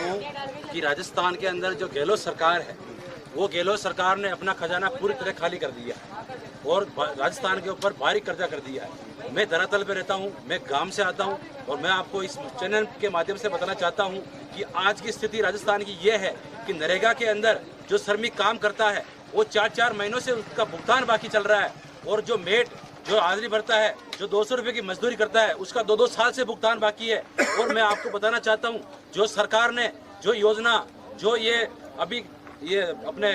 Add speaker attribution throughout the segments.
Speaker 1: हूँ कि राजस्थान के अंदर जो गहलोत सरकार है, वो गहलोत सरकार ने अपना खजाना पूरी तरह खाली कर दिया और राजस्थान के ऊपर भारी कर्जा कर दिया है। मैं धरातल पे रहता हूँ, मैं गांव से आता हूँ और मैं आपको इस चैनल के माध्यम से बताना चाहता हूँ कि आज की स्थिति राजस्थान की ये है कि नरेगा के अंदर जो श्रमिक काम करता है वो 4-4 महीनों से उसका भुगतान बाकी चल रहा है, और जो मेट जो हाजिरी भरता है, जो 200 रुपये की मजदूरी करता है, उसका 2-2 साल से भुगतान बाकी है। और मैं आपको बताना चाहता हूँ, जो सरकार ने जो योजना, जो ये अभी ये अपने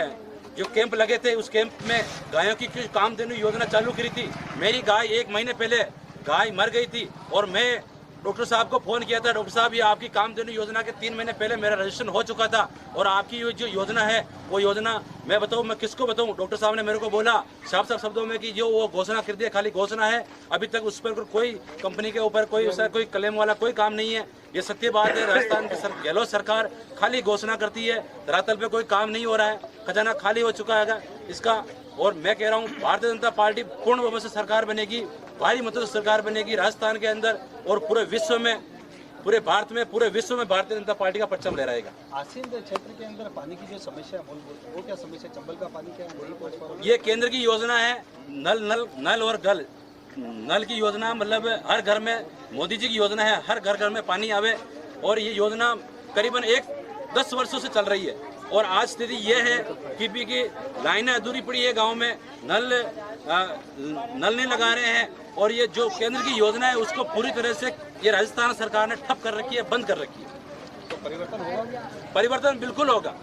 Speaker 1: जो कैंप लगे थे, उस कैंप में गायों की कामधेनु योजना चालू करी थी। मेरी गाय 1 महीने पहले गाय मर गई थी और मैं डॉक्टर साहब को फ़ोन किया था, डॉक्टर साहब ये आपकी कामधेनु योजना के 3 महीने पहले मेरा रजिस्ट्रेशन हो चुका था और आपकी जो योजना है वो योजना मैं बताऊँ, मैं किसको बताऊँ। डॉक्टर साहब ने मेरे को बोला साफ साफ शब्दों में कि जो वो घोषणा कर दिया खाली घोषणा है, अभी तक उस पर कोई कंपनी के ऊपर कोई क्लेम वाला कोई काम नहीं है। ये सत्य बात है, राजस्थान की गहलोत सरकार खाली घोषणा करती है, धरातल पे कोई काम नहीं हो रहा है, खजाना खाली हो चुका है इसका। और मैं कह रहा हूँ भारतीय जनता पार्टी पूर्ण बहुमत से सरकार बनेगी, भारी मतों से सरकार बनेगी राजस्थान के अंदर और पूरे विश्व में, पूरे भारत में, पूरे विश्व में भारतीय जनता पार्टी का परचम लहराएगा।
Speaker 2: आसीन क्षेत्र के अंदर पानी की जो समस्या है वो क्या समस्या, चंबल का पानी क्या नहीं पहुंच पा रहा?
Speaker 1: ये केंद्र की योजना है, नल और गल, नल की योजना, मतलब हर घर में, मोदी जी की योजना है, हर घर में पानी आवे, और ये योजना करीबन 10 वर्षों से चल रही है। और आज स्थिति ये है कि लाइनें अधूरी पड़ी है, गांव में नल नहीं लगा रहे हैं, और ये जो केंद्र की योजना है उसको पूरी तरह से ये राजस्थान सरकार ने ठप कर रखी है, बंद कर रखी है।
Speaker 2: तो परिवर्तन होगा?
Speaker 1: परिवर्तन बिल्कुल होगा,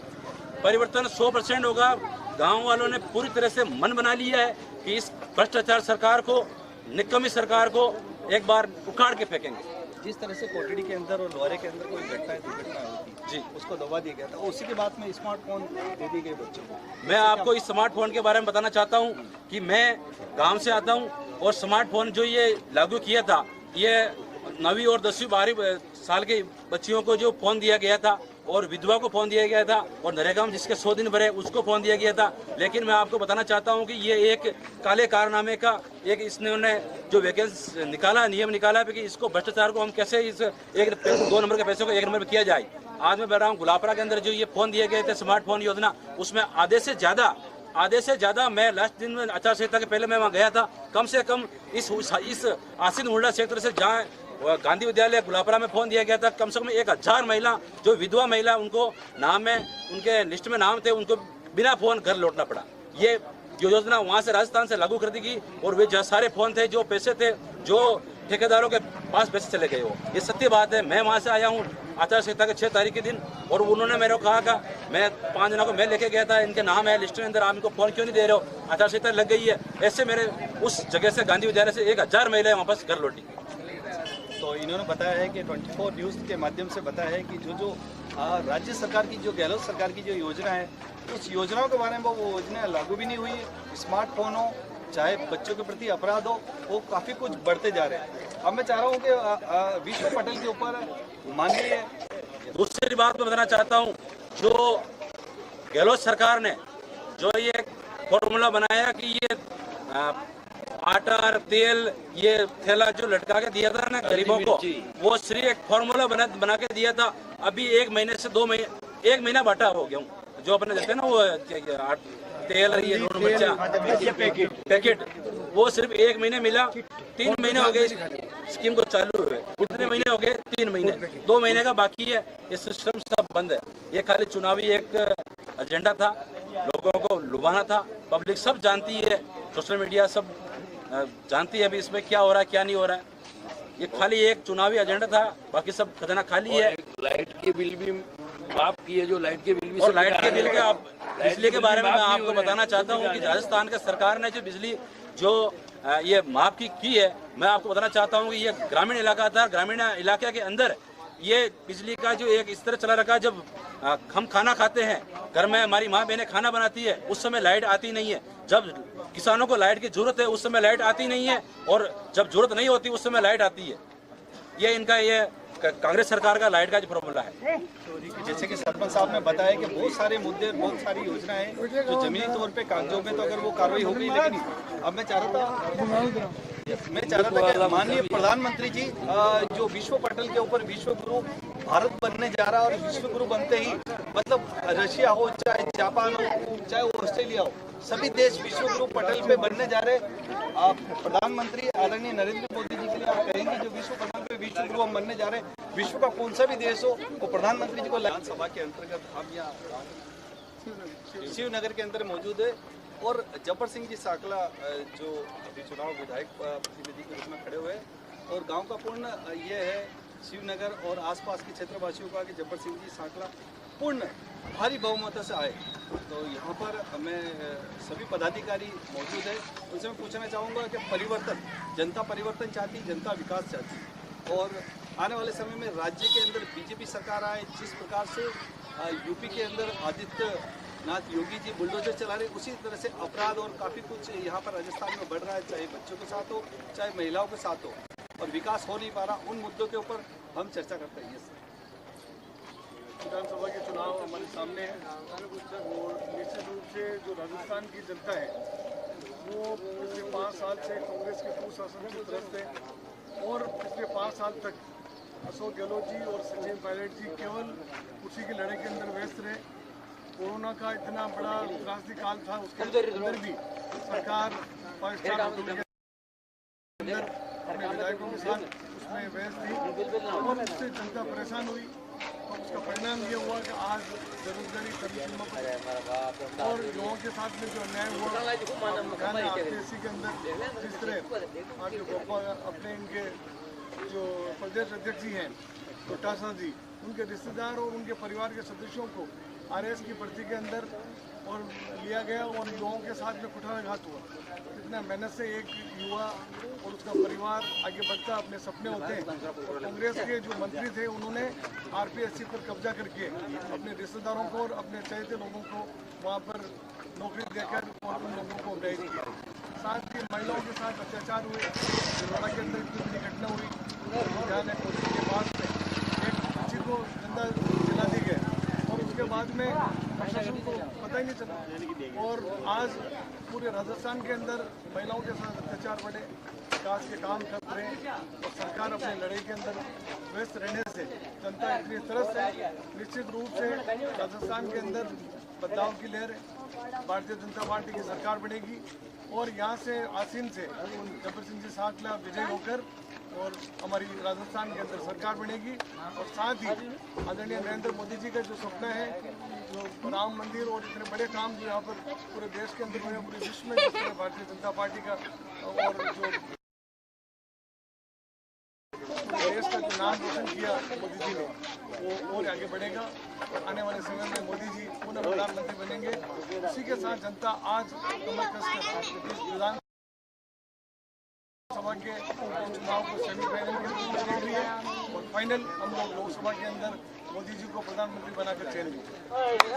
Speaker 1: परिवर्तन 100% होगा। गांव वालों ने पूरी तरह से मन बना लिया है कि इस भ्रष्टाचार सरकार को, निकम्मी सरकार को एक बार उखाड़ के फेंकेंगे।
Speaker 2: जिस तरह से कोटड़ी के अंदर और लोहारे के अंदर कोई दुर्घटना होती
Speaker 1: जी,
Speaker 2: उसको दबा दिया गया था, उसी के बाद में स्मार्टफोन दे दिए गए बच्चों को।
Speaker 1: मैं आपको इस स्मार्टफोन के बारे में बताना चाहता हूं कि मैं गांव से आता हूं और स्मार्टफोन जो ये लागू किया था, ये 9वीं और 10वीं 12वीं साल के बच्चियों को जो फ़ोन दिया गया था और विधवा को फ़ोन दिया गया था, और नरेगा में जिसके 100 दिन भरे उसको फ़ोन दिया गया था। लेकिन मैं आपको बताना चाहता हूं कि ये एक काले कारनामे का एक इसने जो वैकेंसी निकाला, नियम निकाला कि इसको भ्रष्टाचार को हम कैसे इस 2 नंबर के पैसे को 1 नंबर में किया जाए। आज मैं बता रहा हूँ गुलापरा के अंदर जो ये फ़ोन दिए गए थे स्मार्टफोन योजना, उसमें आधे से ज़्यादा मैं लास्ट दिन में आचार संहिता के पहले मैं वहाँ गया था, कम से कम इस आसीन उल्डा क्षेत्र से जहाँ गांधी विद्यालय गुलापरा में फ़ोन दिया गया था, कम से कम 1000 महिला जो विधवा महिला उनको नाम में, उनके लिस्ट में नाम थे, उनको बिना फ़ोन घर लौटना पड़ा। ये जो योजना वहाँ से राजस्थान से लागू कर दी गई, और वे जो सारे फ़ोन थे, जो पैसे थे, जो ठेकेदारों के पास पैसे चले गए, वो ये सत्य बात है। मैं वहाँ से आया हूँ आचार संहिता के 6 तारीख के दिन, और उन्होंने मेरे को कहा था, मैं 5 जनों को मैं लेके गया था, इनके नाम है लिस्ट के अंदर, आप इनको फ़ोन क्यों नहीं दे रहे हो, आचार संहिता लग गई है। ऐसे मेरे उस जगह से गांधी विद्यालय से 1000 महिलाएं वापस घर लौटी।
Speaker 2: तो इन्होंने बताया है कि 24 न्यूज़ के माध्यम से बताया है कि जो राज्य सरकार की, जो गहलोत सरकार की जो योजना है, उस योजनाओं के बारे में वो योजना लागू भी नहीं हुई है। स्मार्टफोन हो, चाहे बच्चों के प्रति अपराध हो, वो काफ़ी कुछ बढ़ते जा रहे हैं। अब मैं चाह रहा हूँ कि विश्व पटेल के ऊपर माननीय,
Speaker 1: दूसरी बात मैं बताना चाहता हूँ, जो गहलोत सरकार ने जो ये फॉर्मूला बनाया कि ये आटा और तेल ये थैला जो लटका के दिया था ना गरीबों को, वो सिर्फ एक फॉर्मूला बना के दिया था। अभी 1 महीने से 2 महीने, 1 महीना बांटा हो गया जो अपने देते हैं ना, वो तेल और ये नून मिर्चा पैकेट, वो सिर्फ 1 महीने मिला। 3 महीने हो गए स्कीम को चालू हुए, कितने महीने हो गए? 3 महीने, 2 महीने का बाकी है। ये सिस्टम सब बंद है, ये खाली चुनावी एक एजेंडा था, लोगों को लुभाना था। पब्लिक सब जानती है, सोशल मीडिया सब जानती है अभी इसमें क्या हो रहा है, क्या नहीं हो रहा है। ये खाली एक चुनावी एजेंडा था, बाकी सब खजाना खाली है।
Speaker 3: लाइट के बिल भी माफ किए, जो लाइट के बिल भी,
Speaker 1: और लाइट के बिल के बिजली के बारे में मैं आपको बताना चाहता हूँ कि राजस्थान के सरकार ने जो बिजली जो ये माफ की है, मैं आपको बताना चाहता हूँ कि ये ग्रामीण इलाका था, ग्रामीण इलाके के अंदर ये बिजली का जो एक इस तरह चला रखा, जब हम खाना खाते हैं घर में, हमारी माँ बहनें खाना बनाती है, उस समय लाइट आती नहीं है। जब किसानों को लाइट की जरूरत है उस समय लाइट आती नहीं है, और जब जरूरत नहीं होती उस समय लाइट आती है। ये इनका ये कांग्रेस सरकार का लाइट का जो फॉर्मूला है।
Speaker 2: जैसे कि सरपंच साहब ने बताया कि बहुत सारे मुद्दे, बहुत सारी योजनाएं जो जमीनी तौर पे कागजों में तो अगर वो कार्रवाई हो गई, लेकिन अब मैं चाह रहा था कि माननीय प्रधानमंत्री जी जो विश्व पटेल के ऊपर विश्व गुरु भारत बनने जा रहा है और विश्व गुरु बनते ही मतलब रशिया हो, चाहे जापान हो, चाहे ऑस्ट्रेलिया हो, सभी देश विश्व गुरु पटल पे बनने जा रहे हैं। आप प्रधानमंत्री आदरणीय नरेंद्र मोदी जी के लिए आप कहेंगे जो विश्व पटल पे विश्व गुरु हम बनने जा रहे हैं, विश्व का कौन सा भी देश हो वो प्रधानमंत्री जी को विधानसभा के अंतर्गत हम यहाँ शिवनगर के अंदर मौजूद है और जब्बर सिंह जी साकला जो अभी चुनाव विधायक प्रतिनिधि के रूप में खड़े हुए और गांव का पूर्ण ये है शिवनगर और आसपास के क्षेत्रवासियों का कि जब्बर सिंह जी साकला पूर्ण भारी बहुमत से आए। तो यहाँ पर मैं सभी पदाधिकारी मौजूद है, उनसे मैं पूछना चाहूँगा कि परिवर्तन, जनता परिवर्तन चाहती, जनता विकास चाहती और आने वाले समय में राज्य के अंदर बीजेपी सरकार आए, जिस प्रकार से यूपी के अंदर आदित्यनाथ योगी जी बुलडोजर चला रहे, उसी तरह से अपराध और काफ़ी कुछ यहाँ पर राजस्थान में बढ़ रहा है, चाहे बच्चों के साथ हो चाहे महिलाओं के साथ हो, और विकास हो नहीं पा रहा। उन मुद्दों के ऊपर हम चर्चा करते हैं।
Speaker 4: विधानसभा के चुनाव हमारे सामने है और निश्चित रूप से जो राजस्थान की जनता है वो पिछले 5 साल से कांग्रेस के कुशासन से त्रस्त है और पिछले 5 साल तक अशोक गहलोत जी और सचिन पायलट जी केवल कुर्सी की लड़ाई के अंदर व्यस्त रहे। कोरोना का इतना बड़ा राजनीतिक काल था, उसके अंदर भी सरकार 5 स्टार होटल के अंदर अपने विधायकों के साथ उसमें व्यस्त थी और उससे जनता परेशान हुई। तो उसका परिणाम ये हुआ कि आज बेरोजगारी सीमा पर और युवाओं के साथ में जो अन्याय हुआ आरपीएससी के अंदर, जिस तरह आज गोपाल अपने इनके जो प्रदेश अध्यक्ष जी हैं चौटासा जी, उनके रिश्तेदार और उनके परिवार के सदस्यों को आरएस की भर्ती के अंदर और लिया गया और युवाओं के साथ में कुठाराघात हुआ। इतना मेहनत से एक युवा और उसका परिवार आगे बढ़ता, अपने सपने होते हैं। और कांग्रेस के जो मंत्री थे उन्होंने आरपीएससी पर कब्जा करके अपने रिश्तेदारों को और अपने चाहते लोगों को वहाँ पर नौकरी देकर और उन लोगों को न्याय किया। साथ ही महिलाओं के साथ अत्याचार हुए, छिंदवाड़ा के अंदर इतनी बड़ी घटना हुई जहाँ के बाद में एक बच्ची को जिंदा जला दी गई और उसके बाद में प्रशासन को पता ही नहीं चला। और आज पूरे राजस्थान के अंदर महिलाओं के साथ अत्याचार बढ़े, विकास के काम कर रहे हैं और सरकार अपने लड़ाई के अंदर व्यस्त रहने से जनता इतनी तरस है। निश्चित रूप से राजस्थान के अंदर बदलाव की लहर है, भारतीय जनता पार्टी की सरकार बनेगी और यहाँ से आसीन से जब्बर सिंह जी साकला विजय होकर और हमारी राजस्थान के अंदर सरकार बनेगी। और साथ ही आदरणीय नरेंद्र मोदी जी का जो सपना है, जो राम मंदिर और इतने बड़े काम जो यहाँ पर पूरे देश के अंदर हुए, पूरे विश्व में जिस तरह भारतीय जनता पार्टी का और जो देश का जो नाम रोशन किया मोदी जी ने, वो और आगे बढ़ेगा और आने वाले समय में मोदी जी पुनः प्रधानमंत्री बनेंगे। उसी के साथ जनता आज कमर कसकर इस विधान सभा के चुनाव को सेमीफाइनल के रूप में देख रही है और फाइनल हम लोग लोकसभा के अंदर मोदी जी को प्रधानमंत्री बनाकर चयन